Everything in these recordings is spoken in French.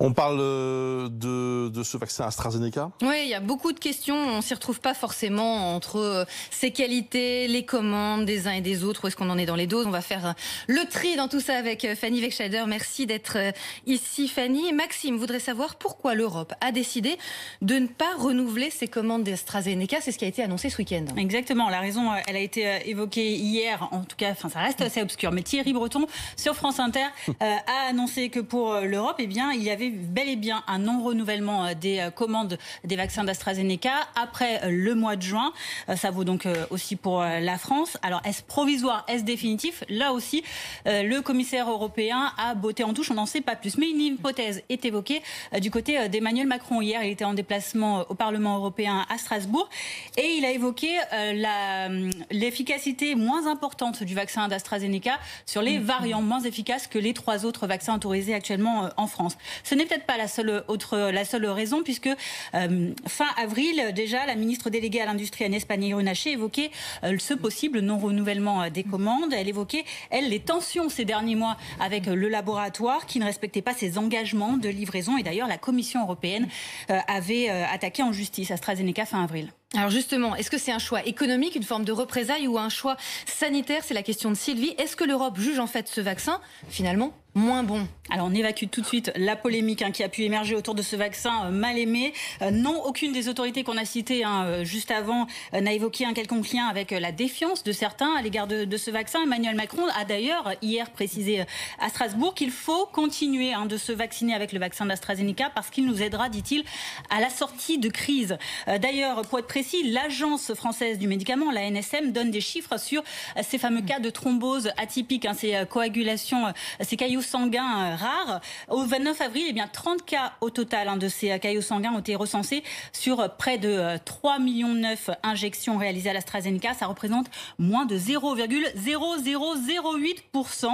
On parle de ce vaccin AstraZeneca. Oui, il y a beaucoup de questions. On s'y retrouve pas forcément entre ses qualités, les commandes des uns et des autres. Où est-ce qu'on en est dans les doses? On va faire le tri dans tout ça avec Fanny Wegscheider. Merci d'être ici, Fanny. Maxime voudrait savoir pourquoi l'Europe a décidé de ne pas renouveler ses commandes d'AstraZeneca. C'est ce qui a été annoncé ce week-end. Exactement. La raison, elle a été évoquée hier. En tout cas, ça reste assez obscur. Mais Thierry Breton, sur France Inter, a annoncé que pour l'Europe, eh bien, il y avait bel et bien un non-renouvellement des commandes des vaccins d'AstraZeneca après le mois de juin. Ça vaut donc aussi pour la France. Alors, est-ce provisoire, est-ce définitif? Là aussi, le commissaire européen a botté en touche, on n'en sait pas plus. Mais une hypothèse est évoquée du côté d'Emmanuel Macron. Hier, il était en déplacement au Parlement européen à Strasbourg et il a évoqué l'efficacité moins importante du vaccin d'AstraZeneca sur les variants, moins efficaces que les 3 autres vaccins autorisés actuellement en France. Ce n'est peut-être pas la seule raison, puisque fin avril, déjà, la ministre déléguée à l'industrie Agnès Pannier-Runacher évoquait ce possible non-renouvellement des commandes. Elle évoquait, les tensions ces derniers mois avec le laboratoire qui ne respectait pas ses engagements de livraison. Et d'ailleurs, la Commission européenne avait attaqué en justice AstraZeneca fin avril. Alors justement, est-ce que c'est un choix économique, une forme de représailles ou un choix sanitaire? C'est la question de Sylvie. Est-ce que l'Europe juge en fait ce vaccin finalement moins bon? Alors on évacue tout de suite la polémique qui a pu émerger autour de ce vaccin mal aimé. Non, aucune des autorités qu'on a citées juste avant n'a évoqué un quelconque lien avec la défiance de certains à l'égard de ce vaccin. Emmanuel Macron a d'ailleurs hier précisé à Strasbourg qu'il faut continuer de se vacciner avec le vaccin d'AstraZeneca parce qu'il nous aidera, dit-il, à la sortie de crise. D'ailleurs, pour être précis, l'Agence française du médicament, la NSM, donne des chiffres sur ces fameux cas de thrombose atypique, ces coagulations, ces caillots sanguins rares. Au 29 avril, 30 cas au total de ces caillots sanguins ont été recensés sur près de 3,9 millions injections réalisées à l'AstraZeneca. Ça représente moins de 0,0008%.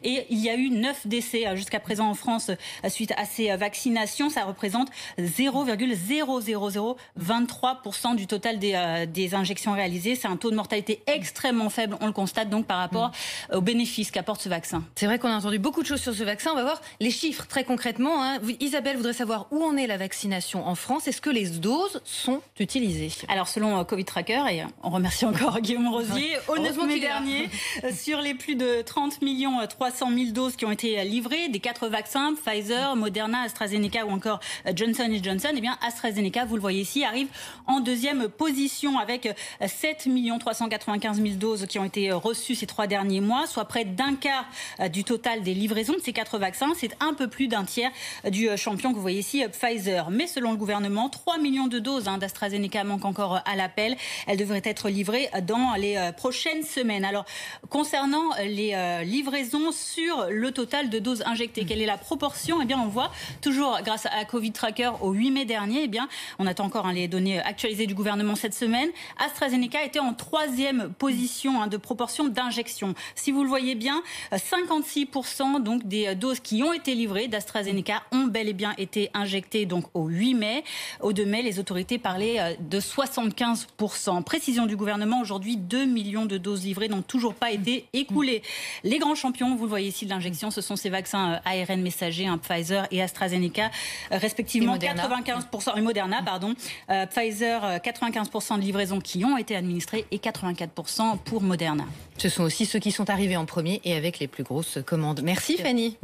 Et il y a eu 9 décès jusqu'à présent en France suite à ces vaccinations. Ça représente 0,00023% du total des injections réalisées. C'est un taux de mortalité extrêmement faible, on le constate donc par rapport aux bénéfices qu'apporte ce vaccin. C'est vrai qu'on a entendu beaucoup de choses sur ce vaccin. On va voir les chiffres très concrètement. Isabelle voudrait savoir où en est la vaccination en France. Est-ce que les doses sont utilisées? Alors selon Covid Tracker, et on remercie encore Guillaume Rosier, au 9 mai dernier, sur les plus de 30 300 000 doses qui ont été livrées, des 4 vaccins, Pfizer, Moderna, AstraZeneca ou encore Johnson & Johnson, AstraZeneca, vous le voyez ici, arrive en deuxième position avec 7 395 000 doses qui ont été reçues ces 3 derniers mois, soit près d'un quart du total des livraisons de ces 4 vaccins. C'est un peu plus d'un tiers du champion que vous voyez ici, Pfizer. Mais selon le gouvernement, 3 millions de doses d'AstraZeneca manquent encore à l'appel. Elles devraient être livrées dans les prochaines semaines. Alors, concernant les livraisons sur le total de doses injectées, quelle est la proportion? On voit toujours grâce à Covid Tracker au 8 mai dernier, on attend encore les données actualisées du gouvernement cette semaine. AstraZeneca était en 3e position de proportion d'injection. Si vous le voyez bien, 56% donc des doses qui ont été livrées d'AstraZeneca ont bel et bien été injectées donc au 8 mai. Au 2 mai, les autorités parlaient de 75%. Précision du gouvernement, aujourd'hui 2 millions de doses livrées n'ont toujours pas été écoulées. Les grands champions, vous le voyez ici, de l'injection, ce sont ces vaccins ARN messagers, Pfizer et AstraZeneca, respectivement 95%, et Moderna, pardon. Pfizer, 95% de livraisons qui ont été administrées et 84% pour Moderna. Ce sont aussi ceux qui sont arrivés en premier et avec les plus grosses commandes. Merci Fanny.